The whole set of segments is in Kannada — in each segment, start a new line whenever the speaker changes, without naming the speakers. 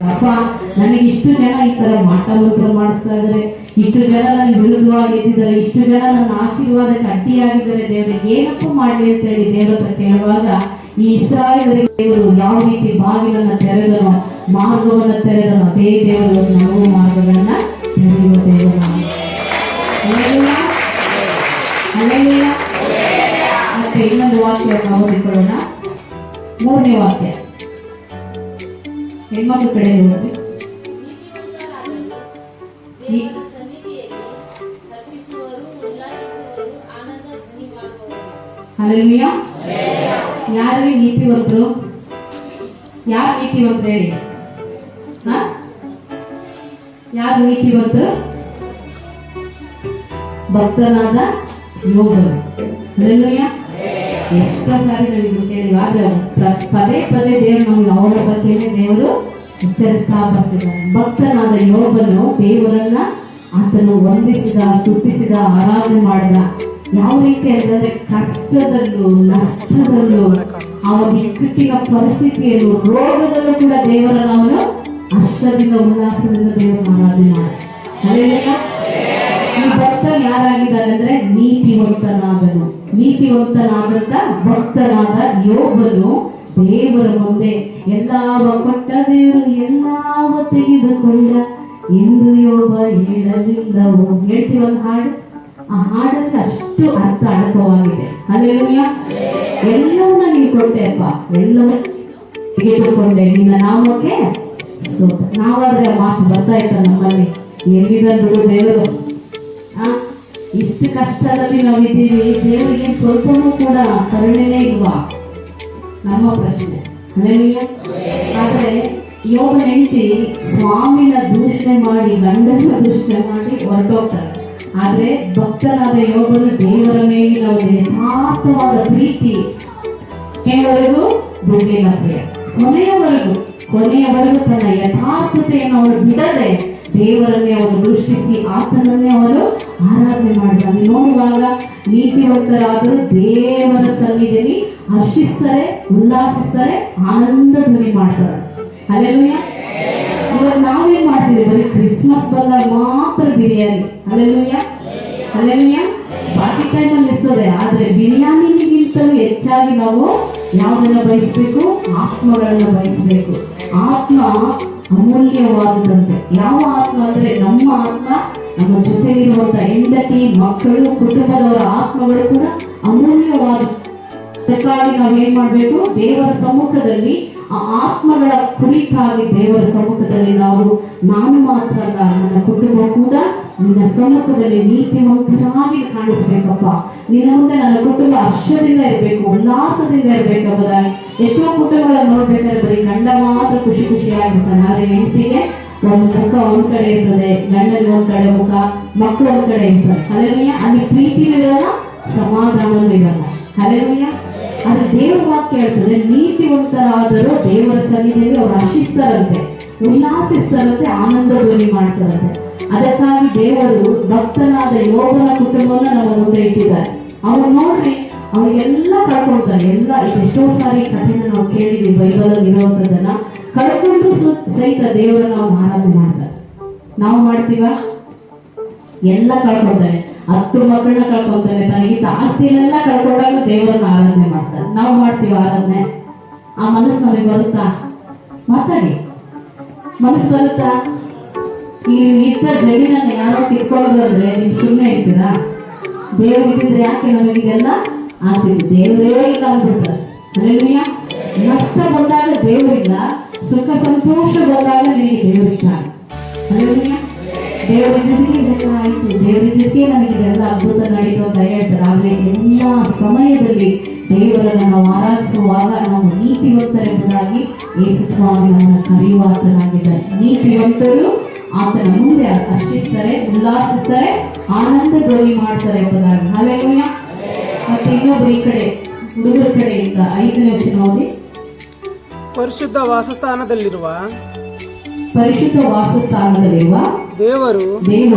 ಅಪ್ಪ, ನನಗೆ ಇಷ್ಟು ಜನ ಈ ತರ ಮಾಟಮಂತ್ರ ಮಾಡಿಸ್ತಾ ಇದ್ದಾರೆ, ಇಷ್ಟು ಜನ ನನ್ನ ವಿರುದ್ಧವಾಗಿ ಎದ್ದಿದ್ದಾರೆ, ಇಷ್ಟು ಜನ ನನ್ನ ಆಶೀರ್ವಾದಕ್ಕೆ ಅಡ್ಡಿಯಾಗಿದ್ದಾರೆ, ದೇವರಿಗೆ ಏನಪ್ಪ ಮಾಡಲಿ ಅಂತ ಹೇಳಿ ದೇವರ ಹತ್ರ ಕೇಳುವಾಗ ಈ ಇಸ್ರಾಯೇಲರಿಗೆ ದೇವರು ಯಾವ ರೀತಿ ಬಾಗಿಲನ್ನ ತೆರೆದನೋ, ಮಾರ್ಗವನ್ನ ತೆರೆದನೋ, ಅದೇ ದೇವರು ನಮಗೂ ಮಾರ್ಗಗಳನ್ನ ತೆರೆಯುವ ದೇವರು. ಮತ್ತೆ ಇನ್ನೊಂದು ವಾಕ್ಯವನ್ನು ಓದಿಕೊಳ್ಳೋಣ. 3ನೇ ವಾಕ್ಯ, ಹೆಣ್ಮಕ್ಳ ಕಡೆ ಹೋಗಿ. ಹಲ್ಲೆಲೂಯ. ಯಾರಿಗೆ ನೀತಿವಂತರು? ಯಾರು ನೀತಿವಂತರು ಹೇಳಿ? ಯಾರು ನೀತಿವಂತರು? ಭಕ್ತನಾದ ಯೋಬನು. ಹಲ್ಲೆಲೂಯ. ಎಷ್ಟೋ ಸಾರಿ ನಾವು ಕೇಳಿ, ಆದ್ರೆ ಪದೇ ಪದೇ ದೇವರು ನಮಗೆ ಅವರ ಬಗ್ಗೆನೇ ದೇವರು ಎಚ್ಚರಿಸ್ತಾ ಬರ್ತಿದ್ದಾರೆ. ಭಕ್ತನಾದ ಯೋಬನು ದೇವರನ್ನ ಆತನು ವಂದಿಸಿದ, ಸ್ತುತಿಸಿದ, ಆರಾಧನೆ ಮಾಡಿದ. ಯಾವ ರೀತಿ ಅಂತಂದ್ರೆ ಕಷ್ಟದಲ್ಲೂ ನಷ್ಟದಲ್ಲೂ, ಅವನ ಇಕ್ಕಟ್ಟಿನ ಪರಿಸ್ಥಿತಿಯಲ್ಲೂ, ರೋಗದಲ್ಲೂ ಕೂಡ ದೇವರನ್ನು ಅವನು ಅಷ್ಟದಿಂದ ಉಲ್ಲಾಸದಿಂದ ದೇವರ ಆರಾಧನೆ ಮಾಡ. ಈ ಭಕ್ತ ಯಾರಾಗಿದ್ದಾರೆ ಅಂದ್ರೆ ನೀತಿವಂತನಾದನು. ನೀತಿವಂತನಾದಂತ ಭಕ್ತನಾದ ಯೋಬನು ದೇವರ ಮುಂದೆ ಎಲ್ಲಾವ ಕೊಟ್ಟ ದೇವರು ಎಲ್ಲಾವ ತೆಗೆದುಕೊಂಡ ಎಂದು ಯೋಬ ಹೇಳಲಿಲ್ಲವೋ. ಹೇಳ್ತೀವಿ ಒಂದು ಹಾಡು, ಆ ಹಾಡಲ್ಲಿ ಅಷ್ಟು ಅರ್ಥ ಅಡಕವಾಗಿದೆ. ಹಲ್ಲೆಲೂಯ. ಎಲ್ಲವನ್ನ ನೀನು ಕೊಟ್ಟೆ ಅಪ್ಪ, ಎಲ್ಲವೂ ತೆಗೆದುಕೊಂಡೆ, ನಿನ್ನ ನಾಮಕ್ಕೆ ಸ್ತೋತ್ರ. ನಾವಾದ್ರೆ ಮಾತು ಬರ್ತಾ ಇತ್ತ ನಮ್ಮಲ್ಲಿ, ಎಲ್ಲಿದ್ರು ದೇವರು ಇಷ್ಟು ಕಷ್ಟದಲ್ಲಿ ನಾವಿದ್ದೀವಿ, ದೇವರಿಗೆ ಸ್ವಲ್ಪನೂ ಕೂಡ ಕರುಣೆನೇ ಇಲ್ವಾ? ನಮ್ಮ ಪ್ರಶ್ನೆ. ಆದ್ರೆ ಯೋಬನ ಹೆಂಡತಿ ಸ್ವಾಮಿನ ದೂಷಣೆ ಮಾಡಿ, ಗಂಡನ ದೂಷಣೆ ಮಾಡಿ ಹೊರಟೋಗ್ತಾರೆ. ಆದ್ರೆ ಭಕ್ತನಾದ ಯೋಬನು ದೇವರ ಮೇಲಿನ ಒಂದು ಯಥಾರ್ಥವಾದ ಪ್ರೀತಿ ಕೊನೆಯವರೆಗೂ ಬಿಡಲಿಲ್ಲ. ಕೊನೆಯವರೆಗೂ ತನ್ನ ಯಥಾರ್ಥತೆಯನ್ನು ಅವರು ಬಿಡದೆ ದೇವರನ್ನೇ ಅವರು ದೃಷ್ಟಿಸಿ ಆತನನ್ನೇ ಅವರು ಆರಾಧನೆ ಮಾಡಿದ್ದಾರೆ. ನೋಡುವಾಗ ನೀತಿವಂತರಾದರೂ ದೇವರ ಸನ್ನಿಧಿಯಲ್ಲಿ ಹರ್ಷಿಸ್ತಾರೆ, ಉಲ್ಲಾಸಿಸ್ತಾರೆ, ಆನಂದ ಧ್ವನಿ ಮಾಡ್ತಾರೆ. ಹಲ್ಲೆಲೂಯ. ಇವಾಗ ನಾವೇನ್ ಮಾಡ್ತೀವಿ? ಬರೀ ಕ್ರಿಸ್ಮಸ್ ಬಂದಾಗ ಮಾತ್ರ ಬಿರಿಯಾನಿ. ಹಲ್ಲೆಲೂಯ. ಹಲ್ಲೆಲೂಯ. ಬಾಕಿ ಟೈಮಲ್ಲಿ ಇರ್ತದೆ, ಆದ್ರೆ ಬಿರಿಯಾನಿಗಿಂತಲೂ ಹೆಚ್ಚಾಗಿ ನಾವು ಯಾವುದನ್ನ ಬಯಸ್ಬೇಕು? ಆತ್ಮಗಳನ್ನ ಬಯಸ್ಬೇಕು. ಆತ್ಮ ಅಮೂಲ್ಯವಾದಂತೆ. ಯಾವ ಆತ್ಮ ಅಂದ್ರೆ ನಮ್ಮ ಆತ್ಮ, ನಮ್ಮ ಜೊತೆಗಿರುವಂತ ಹೆಂಡತಿ, ಮಕ್ಕಳು, ಕುಟುಂಬದವರ ಆತ್ಮಗಳು ಕೂಡ ಅಮೂಲ್ಯವಾದ. ಅದಕ್ಕಾಗಿ ನಾವೇನ್ ಮಾಡ್ಬೇಕು? ದೇವರ ಸಮ್ಮುಖದಲ್ಲಿ ಆ ಆತ್ಮಗಳ ಕುರಿತಾಗಿ ದೇವರ ಸಮ್ಮುಖದಲ್ಲಿ ನಾನು ಮಾತ್ರ ಅಲ್ಲ, ನನ್ನ ಕುಟುಂಬ ಕೂಡ ನಿನ್ನ ಸಮ್ಮುಖದಲ್ಲಿ ನೀತಿವಂತರಾಗಿ ಕಾಣಿಸ್ಬೇಕಪ್ಪ. ನಿನ್ನ ಮುಂದೆ ನನ್ನ ಕುಟುಂಬ ಹರ್ಷದಿಂದ ಇರಬೇಕು, ಉಲ್ಲಾಸದಿಂದ ಇರಬೇಕಂಬುದಾಗಿ. ಎಷ್ಟೋ ಕುಟುಂಬಗಳನ್ನು ನೋಡ್ಬೇಕಾದ್ರೆ ಬರೀ ಗಂಡ ಮಾತ್ರ ಖುಷಿ ಖುಷಿಯಾಗಿರ್ತಾನೆ, ಆದ್ರೆ ಹೆಂಡತಿಗೆ ಒಂದು ಮುಖ ಒಂದ್ ಕಡೆ ಇರ್ತದೆ, ಗಂಡನಿಗೆ ಒಂದ್ ಕಡೆ ಮುಖ, ಮಕ್ಕಳು ಒಂದ್ ಕಡೆ ಇರ್ತಾರೆ. ಹಲ್ಲೆಲೂಯ. ಅಲ್ಲಿ ಪ್ರೀತಿನೂ ಇರಲ್ಲ, ಸಮಾಧಾನವೂ ಇರಲ್ಲ. ಹಲ್ಲೆಲೂಯ. ಅದು ದೇವರ ವಾಕ್ಯ ಹೇಳ್ತದೆ, ನೀತಿವಂತರಾದರೂ ದೇವರ ಸನ್ನಿಧಿಯಲ್ಲಿ ಅವರು ಹರ್ಷಿಸ್ತಾರಂತೆ, ಉಲ್ಲಾಸಿಸ್ತಾರಂತೆ, ಆನಂದ ಧ್ವನಿ ಮಾಡ್ತಾರಂತೆ. ಅದಕ್ಕಾಗಿ ದೇವರು ಭಕ್ತನಾದ ಯೋಬನ ಕುಟುಂಬವನ್ನು ನಮ್ಮ ಮುಂದೆ ಇಟ್ಟಿದ್ದಾರೆ. ಅವ್ರು ನೋಡ್ರಿ, ಅವರಿಗೆಲ್ಲ ಕಳ್ಕೊಳ್ತಾರೆ. ಎಲ್ಲ ಎಷ್ಟೋ ಸಾರಿ ಕಥೆನ ನಾವು ಕೇಳಿದ್ವಿ, ಬೈಬಲಲ್ಲಿ ಇರುವಂಥದ್ದನ್ನ. ಕಳ್ಕೊಂಡ್ರು ಸಹಿತ ದೇವರನ್ನ ನಾವು ಆರಾಧನೆ ಮಾಡ್ತಾರೆ. ನಾವು ಮಾಡ್ತೀವ? ಎಲ್ಲ ಕಳ್ಕೊಳ್ತಾರೆ. 10 ಮಕ್ಕಳನ್ನ ಕಳ್ಕೊಳ್ತಾನೆ, ತನಗಿಂತ ಆಸ್ತಿನೆಲ್ಲ ಕಳ್ಕೊಂಡಾಗ ದೇವರನ್ನ ಆರಾಧನೆ ಮಾಡ್ತಾರೆ. ನಾವು ಮಾಡ್ತೀವಿ ಆರಾಧನೆ? ಆ ಮನಸ್ಸು ನಮಗೆ ಬರುತ್ತಾ? ಮಾತಾಡಿ, ಮನಸ್ಸು ಬರುತ್ತಾ? ಈಗ ಇದ್ದ ಜಮೀನನ್ನು ಯಾರೋ ಕಿತ್ಕೊಂಡು ಅಂದ್ರೆ ನಿಮ್ ಸುಮ್ಮನೆ ಇರ್ತೀರಾ? ದೇವ್ರು ಇದ್ದಿದ್ರೆ ಯಾಕೆ ನಮಗಿದೆಲ್ಲ ಆಗ್ತಿತ್ತು? ದೇವರೇ ಇಲ್ಲ ಅಂದ್ಬಿಡ್ತಾರೆ. ಹಲ್ಲೆಲೂಯ. ನಷ್ಟ ಬಂದಾಗ ದೇವರಿಲ್ಲ, ಸುಖ ಸಂತೋಷ ಬಂದಾಗ ನಿನಗೆ ದೇವರಿದ್ದಾರೆ. ಹಲ್ಲೆಲೂಯ. ದೇವರಿದ್ದಕ್ಕೆ ಇದೆಲ್ಲ ಆಯ್ತು, ದೇವರಿದ್ದಕ್ಕೆ ನನಗಿದೆಲ್ಲ ಅದ್ಭುತ ನಡೀತು ಅಂತ ಹೇಳ್ತಾರೆ. ಆದರೆ ಎಲ್ಲ ಸಮಯದಲ್ಲಿ ದೇವರನ್ನು ನಾವು ಆರಾಧಿಸುವಾಗ ನಾವು ನೀತಿವಂತರೆಂಬುದಾಗಿ ಯೇಸು ಸ್ವಾಮಿ ನಮ್ಮನ್ನು ಕರೆಯುವಾತನಾಗಿದ್ದಾರೆ. ನೀತಿವಂತರು ಆತನ ಮುಂದೆ ಹರ್ಷಿಸ್ತಾರೆ, ಉಲ್ಲಾಸಿಸ್ತಾರೆ, ಆನಂದ ಧ್ವನಿ ಮಾಡ್ತಾರೆ ಎಂಬುದಾಗಿ. ಹಲ್ಲೆಲೂಯ. ಮತ್ತೆ ಇನ್ನೊಬ್ರು ಈ ಕಡೆ ಹುಡುಗರ ಕಡೆಯಿಂದ 5ನೇ ವಚನ ಓದಿ.
ಪರಿಶುದ್ಧ ವಾಸಸ್ಥಾನದಲ್ಲಿರುವ
ದೇವರು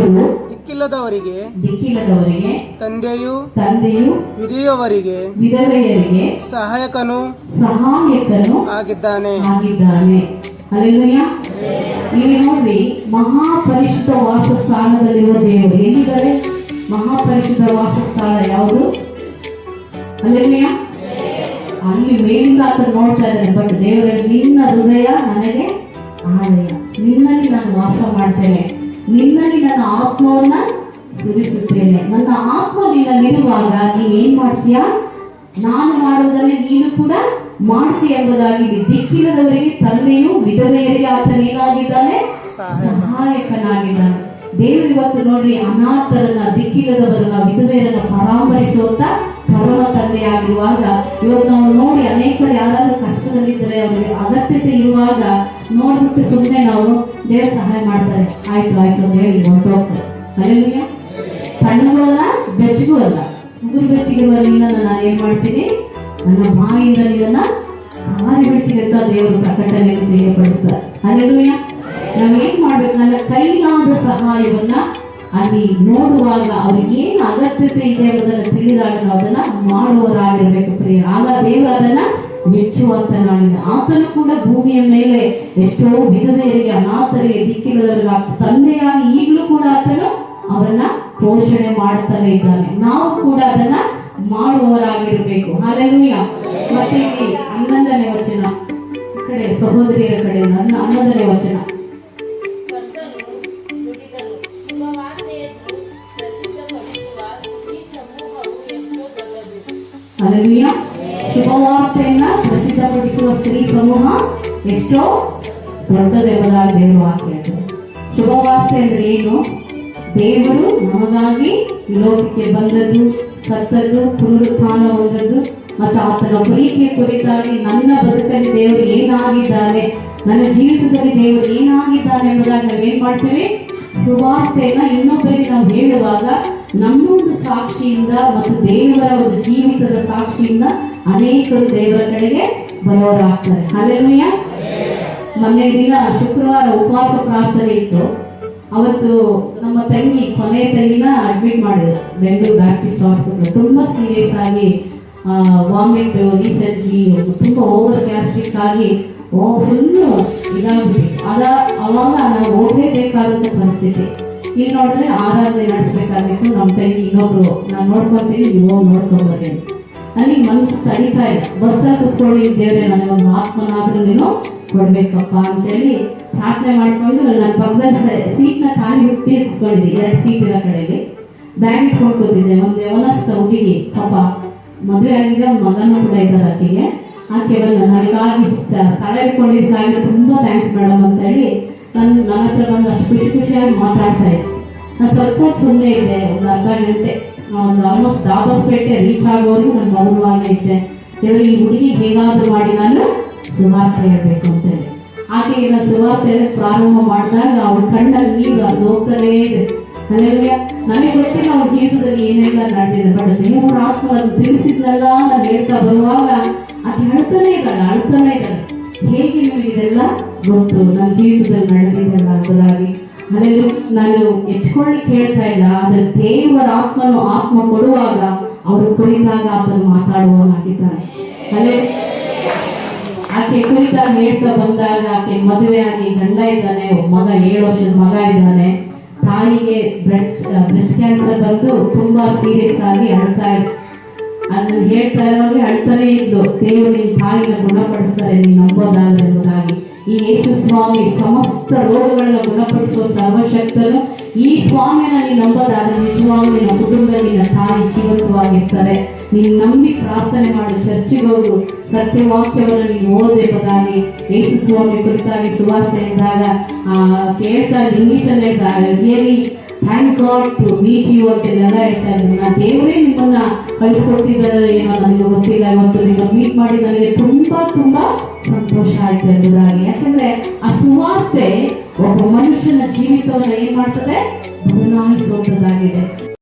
ದಿಕ್ಕಿಲ್ಲದವರಿಗೆ ತಂದೆಯು ವಿಧವೆಯವರಿಗೆ
ವಿಧವೆಯರಿಗೆ
ಸಹಾಯಕನು
ಆಗಿದ್ದಾನೆ. ಹಲ್ಲೆಲೂಯ. ಇಲ್ಲಿ ನೋಡ್ರಿ, ಮಹಾಪರಿಶುದ್ಧ ವಾಸಸ್ಥಾನದಲ್ಲಿರುವ ದೇವರು ಎಲ್ಲಿದ್ದಾರೆ? ಮಹಾಪರಿಶುದ್ಧ ವಾಸಸ್ಥಾನ ಯಾವುದು? ಹಲ್ಲೆಲೂಯ. ಅಲ್ಲಿ ಮೇಲಿಂದ ಆತ ನೋಡ್ತಾ ಇದ್ದಾನೆ. ಬಟ್ ದೇವರ, ನಿನ್ನ ಹೃದಯ ನನಗೆ ಆಲಯ, ನಿನ್ನಲ್ಲಿ ನಾನು ವಾಸ ಮಾಡ್ತೇನೆ, ನಿನ್ನಲ್ಲಿ ನನ್ನ ಆತ್ಮವನ್ನ ಸುರಿಸುತ್ತೇನೆ. ನನ್ನ ಆತ್ಮ ನಿನ್ನಲ್ಲಿರುವಾಗ ನೀನ್ ಏನ್ ಮಾಡ್ತೀಯ? ನಾನು ಮಾಡುವುದನ್ನೇ ನೀನು ಕೂಡ ಮಾಡ್ತೀಯ ಎಂಬುದಾಗಿ. ದಿಕ್ಕಿಲ್ಲದವರಿಗೆ ತಂದೆಯು, ವಿಧವೆಯರಿಗೆ ಆತನೇನಾಗಿದ್ದಾನೆ? ಸಹಾಯಕನಾಗಿದ್ದಾನೆ. ದೇವರು ಇವತ್ತು ನೋಡ್ರಿ, ಅನಾಥರನ್ನ, ದಿಕ್ಕಿಲ್ಲದವರನ್ನ, ವಿಧವೆಯರನ್ನ ಪರಾಮರಿಸುವಂತ ಪರಮ ತಂದೆಯಾಗಿರುವಾಗ, ಇವತ್ತು ನಾವು ನೋಡಿ ಅನೇಕರು ಯಾರಾದ್ರೂ ಕಷ್ಟದಲ್ಲಿದ್ದರೆ, ಅವರಿಗೆ ಅಗತ್ಯತೆ ಇರುವಾಗ ನೋಡ್ಬಿಟ್ಟು ಸುಮ್ಮನೆ ನಾವು ದೇವ್ರ ಸಹಾಯ ಮಾಡ್ತಾರೆ, ಆಯ್ತು ಆಯ್ತು ಅಂತ ಹೇಳಿ ಹೊರಟೋಗ್ತಾರೆ. ಅಲ್ಲೆಲ್ಲ ಸಣ್ಣಗೂ ಅಲ್ಲ, ಬೆಚ್ಚಗೂ ಅಲ್ಲ. ಉಗುರು ಬೆಚ್ಚಿಗೆ ಬರಲಿಲ್ಲ, ನಾನು ಏನ್ ಮಾಡ್ತೀನಿ? ನನ್ನ ಬಾಯಿಂದ ನಿನ್ನ ಹಾರಿ ಬಿಡ್ತೀನಿ ಅಂತ ದೇವರು ಪ್ರಕಟಣೆಯನ್ನು ತಿಳಿಯಪಡಿಸ್ತಾರೆ. ಅಲ್ಲೆಲ್ಲ ನಾವು ಏನ್ ಮಾಡ್ಬೇಕು? ನನ್ನ ಕೈಲಾದ ಸಹಾಯವನ್ನ ಅಲ್ಲಿ ನೋಡುವಾಗ ಅವ್ರಿಗೆ ಏನು ಅಗತ್ಯತೆ ಇದೆ ಎಂಬುದನ್ನು ತಿಳಿದಾಗ ನಾವು ಅದನ್ನ ಮಾಡುವವರಾಗಿರ್ಬೇಕು ಪ್ರಿಯ. ಆಗ ದೇವರು ಅದನ್ನ ಮೆಚ್ಚುವಂತನಾಗಿದೆ. ಆತನು ಕೂಡ ಭೂಮಿಯ ಮೇಲೆ ಎಷ್ಟೋ ವಿಧವೆಯರಿಗೆ, ಅನಾಥರಿಗೆ, ದಿಕ್ಕಿಲ್ಲದವರಿಗೆ ತಂದೆಯಾಗಿ ಈಗಲೂ ಕೂಡ ಆತನು ಅವರನ್ನ ಪೋಷಣೆ ಮಾಡುತ್ತಲೇ ಇದ್ದಾನೆ. ನಾವು ಕೂಡ ಅದನ್ನ ಮಾಡುವವರಾಗಿರ್ಬೇಕು. ಹಲ್ಲೆಲೂಯ. ಮತ್ತೆ ಇಲ್ಲಿ 11ನೇ ವಚನ, ಈ ಕಡೆ ಸಹೋದರಿಯರ ಕಡೆ 11ನೇ ವಚನ. ಹಲ್ಲೆಲೂಯ. ಶುಭವಾರ್ತೆಯನ್ನ ಪ್ರಸಿದ್ಧಪಡಿಸುವ ಸ್ತ್ರೀ ಸಮೂಹ ಎಷ್ಟೋ ದೊಡ್ಡದೆಂಬುದಾಗಿ ದೇವರು ವಾಕ್ಯ. ಶುಭವಾರ್ತೆ ಅಂದ್ರೆ ಏನು? ದೇವರು ನಮಗಾಗಿ ಈ ಲೋಕಕ್ಕೆ ಬಂದದ್ದು, ಸತ್ತದ್ದು, ಪುನರುತ್ಥಾನ ಹೊಂದದ್ದು ಮತ್ತು ಆತನ ಪ್ರೀತಿಯ ಕುರಿತಾಗಿ ನನ್ನ ಬದುಕಲ್ಲಿ ದೇವರು ಏನಾಗಿದ್ದಾನೆ, ನನ್ನ ಜೀವಿತದಲ್ಲಿ ದೇವರು ಏನಾಗಿದ್ದಾನೆ ಎಂಬುದಾಗಿ ನಾವೇನ್ ಮಾಡ್ತೀವಿ? ಸುವಾರ್ತೆಯನ್ನ ಇನ್ನೊಬ್ಬರಿಗೆ ನಾವು ಹೇಳುವಾಗ ನಮ್ಮೊಂದು ಸಾಕ್ಷಿಯಿಂದ ಮತ್ತು ದೇವರ ಒಂದು ಜೀವಿತದ ಸಾಕ್ಷಿಯಿಂದ ಅನೇಕರು ದೇವರ ಕಡೆಗೆ ಬರೋರಾಗ್ತಾರೆ. ಹಲ್ಲೆಲೂಯ. ಮೊನ್ನೆ ದಿನ ಶುಕ್ರವಾರ ಉಪವಾಸ ಪ್ರಾರ್ಥನೆ ಇತ್ತು. ಅವತ್ತು ನಮ್ಮ ತಂಗಿ, ಕೊನೆಯ ತಂಗಿನ ಅಡ್ಮಿಟ್ ಮಾಡಿದ್ರು ಬೆಂಗಳೂರು ಬ್ಯಾಪ್ಟಿಸ್ಟ್ ಹಾಸ್ಪಿಟಲ್. ತುಂಬಾ ಸೀರಿಯಸ್ ಆಗಿ ವಾಮಿಟ್, ರೀಸೆಂಟ್ಲಿ ತುಂಬಾ ಓವರ್ ಗ್ಯಾಸ್ಟ್ರಿಕ್ ಆಗಿ ಫುಲ್ಲು ಇದಾಗ್ಬಿಟ್ಟಿತ್ತು. ಅವಾಗ ನಾವು ಹೋಗಲೇಬೇಕಾದಂಥ ಪರಿಸ್ಥಿತಿ. ಇಲ್ಲಿ ನೋಡಿದ್ರೆ ಆರಾಧನೆ ನಡೆಸ್ಬೇಕಾಗಿತ್ತು. ನಮ್ಮ ತಂಗಿ ಇನ್ನೊಬ್ರು, ನಾನು ನೋಡ್ಕೊಂತೀನಿ, ನೀವು ಹೋಗಿ ನೋಡ್ಕೊಂಡ್ಬರ್ರಿ. ಅಲ್ಲಿ ಮನಸ್ಸು ತಡಿತಾ ಇಲ್ಲ. ಬಸ್ಸಲ್ಲಿ ಕುತ್ಕೊಳ್ಳಿ, ದೇವ್ರೆ ನನಗೊಂದು ಆತ್ಮನಾದ್ರೂ ನೀನು ಕೊಡ್ಬೇಕಪ್ಪ ಅಂತೇಳಿ ಪ್ರಾರ್ಥನೆ ಮಾಡ್ಕೊಂಡು ನನ್ನ ಪಕ್ಕದಲ್ಲಿ ಸೀಟ್ನ ಖಾಲಿ ಬಿಟ್ಟು ಕುತ್ಕೊಂಡಿದ್ದೆ. 2 ಸೀಟ್ ಇರೋ ಕಡೆಗೆ ಬ್ಯಾಗ್ ಇಟ್ಕೊಂಡು ಕೂತಿದ್ದೆ. ಒಂದು ಯವನಸ್ಥ ಹುಡುಗಿ, ಪಾಪ ಮದುವೆ ಆಗಿದೆ, ಒಂದು ಮಗನೂ ಕೂಡ ಇದ್ದಾರೆ ಆಕೆಗೆ. ಆಕೆ ನನಗಾಗಿ ಸ್ಥಳ ಇಟ್ಕೊಂಡಿದ್ದಕ್ಕಾಗಿ ತುಂಬಾ ಥ್ಯಾಂಕ್ಸ್ ಮೇಡಮ್ ಅಂತ ಹೇಳಿ ನನ್ನ ಹತ್ರ ಬಂದು ಅಷ್ಟು ಖುಷಿಯಾಗಿ ಮಾತಾಡ್ತಾ ಇದ್ದೆ. ನಾನು ಸ್ವಲ್ಪ ಹೊತ್ತು ಸುಮ್ಮನೆ ಇದ್ದೆ, ಒಂದು ಅರ್ಧ ಗಂಟೆ, ಒಂದು ಆಲ್ಮೋಸ್ಟ್ ದಾಬಸ್ಪೇಟೆ ರೀಚ್ ಆಗೋರು ನನ್ನ ಮೌನವಾಗಿ ಇದ್ದೆ. ದೇವರಿಗೆ ಈ ಹುಡುಗಿ ಹೇಗಾದ್ರೂ ಮಾಡಿ ನಾನು ಸುವಾರ್ತೆ ಹೇಳ್ಬೇಕು ಅಂತ ಹೇಳಿ ಆಕೆಗೆ ನಾನು ಸುವಾರ್ತೆ ಪ್ರಾರಂಭ ಮಾಡಿದಾಗ ಅವಳ ಕಣ್ಣಲ್ಲಿ ನೀರು ಅದು ಹೋಗ್ತಾನೇ ಇದೆ. ಹಲ್ಲೆಲೂಯ. ನನಗೆ ಗೊತ್ತಿಲ್ಲ ಅವಳ ಜೀವಿತದಲ್ಲಿ ಏನೆಲ್ಲ ನಡೆದಿದೆ. ಬಟ್ ದೇವರ ಆತ್ಮ ಅದನ್ನು ತಿಳಿಸಿದ್ನಲ್ಲ, ನಾನು ಹೇಳ್ತಾ ಬರುವಾಗ ಅದು ಅಳ್ತಾನೆ ಇದ್ದಾಳೆ. ಹೇಗೆ ನಿಮಗೆ ಇದೆಲ್ಲ ಗೊತ್ತು? ನನ್ನ ಜೀವಿತದಲ್ಲಿ ನಡೆದಿದ್ದಲ್ಲ ಎಂಬುದಾಗಿ. ಅಲ್ಲೆಲ್ಲೂ ನಾನು ಹೆಚ್ಕೊಳ್ಳಿಕ್ಕೆ ಹೇಳ್ತಾ ಇಲ್ಲ, ಆದರೆ ದೇವರ ಆತ್ಮ ಕೊಡುವಾಗ ಅವರು ಕುರಿತಾಗ ಆತನು ಮಾತಾಡುವವನಾಗಿದ್ದಾನೆ. ಅಲ್ಲೇ ಆಕೆ ಕುರಿತಾಗಿ ಹೇಳ್ತಾ ಬಂದಾಗ, ಆಕೆ ಮದುವೆ ಆಗಿ ಗಂಡ ಇದ್ದಾನೆ, ಮಗ 7 ವರ್ಷದ ಮಗ ಇದ್ದಾನೆ. ತಾಯಿಗೆ ಬ್ರೆಸ್ಟ್ ಕ್ಯಾನ್ಸರ್ ಬಂದು ತುಂಬಾ ಸೀರಿಯಸ್ ಆಗಿ ಅಳ್ತಾ ಇತ್ತು. ಅದನ್ನು ಹೇಳ್ತಾ ಇರೋವಾಗ ಅಳ್ತಾನೆ ಇದ್ದು, ದೇವರು ನಿನ್ನ ತಾಯಿನ ಗುಣಪಡಿಸ್ತಾರೆ, ನೀನು ನಂಬೋದಾದ್ರೆ ಎಂಬುದಾಗಿ. ಈ ಯೇಸು ಸ್ವಾಮಿ ಸಮಸ್ತ ರೋಗಗಳನ್ನ ಗುಣಪಡಿಸುವ ಸರ್ವಶಕ್ತನು. ಈ ಸ್ವಾಮಿನ ನೀನು ನಂಬೋದಾದ್ರೆ ನಿಜವಾಗ್ಲೂ ನಿನ್ನ ಕುಟುಂಬದಲ್ಲಿ ನಿನ್ನ ತಾಯಿ ಜೀವಂತವಾಗಿರ್ತಾರೆ. ನೀನು ನಂಬಿ ಪ್ರಾರ್ಥನೆ ಮಾಡು, ಚರ್ಚಿಗೆ ಹೋಗು, ಸತ್ಯವಾಕ್ಯವನ್ನು ನೀನು ಓದಬೇಕಾಗಿ. ಯೇಸು ಸ್ವಾಮಿ ಕುರಿತಾಗಿ ಸುವಾರ್ತೆ ಇದ್ದಾಗ ಕೇಳ್ತಾ ಇಂಗ್ಲೀಷಲ್ಲಿ really thank God to meet you ಅಂತೆಲ್ಲ ಹೇಳ್ತಾ ಇದ್ದೀನಿ. ನಾನು ದೇವರೇ ನಿಮ್ಮನ್ನ ಕಳಿಸ್ಕೊಡ್ತಿದ್ದಾರೆ ಏನೋ ನನಗೆ ಗೊತ್ತಿಲ್ಲ. ಇವತ್ತು ನೀವು ಮೀಟ್ ಮಾಡಿ ನನಗೆ ತುಂಬಾ ಸಂತೋಷ ಆಯ್ತು ಎಂಬುದಾಗಿ. ಯಾಕಂದ್ರೆ ಆ ಸುವಾರ್ತೆ ಒಬ್ಬ ಮನುಷ್ಯನ ಜೀವಿತವನ್ನು ಏನ್ ಮಾಡ್ತದೆ? ಬದಲಾಯಿಸುವಂತದ್ದಾಗಿದೆ.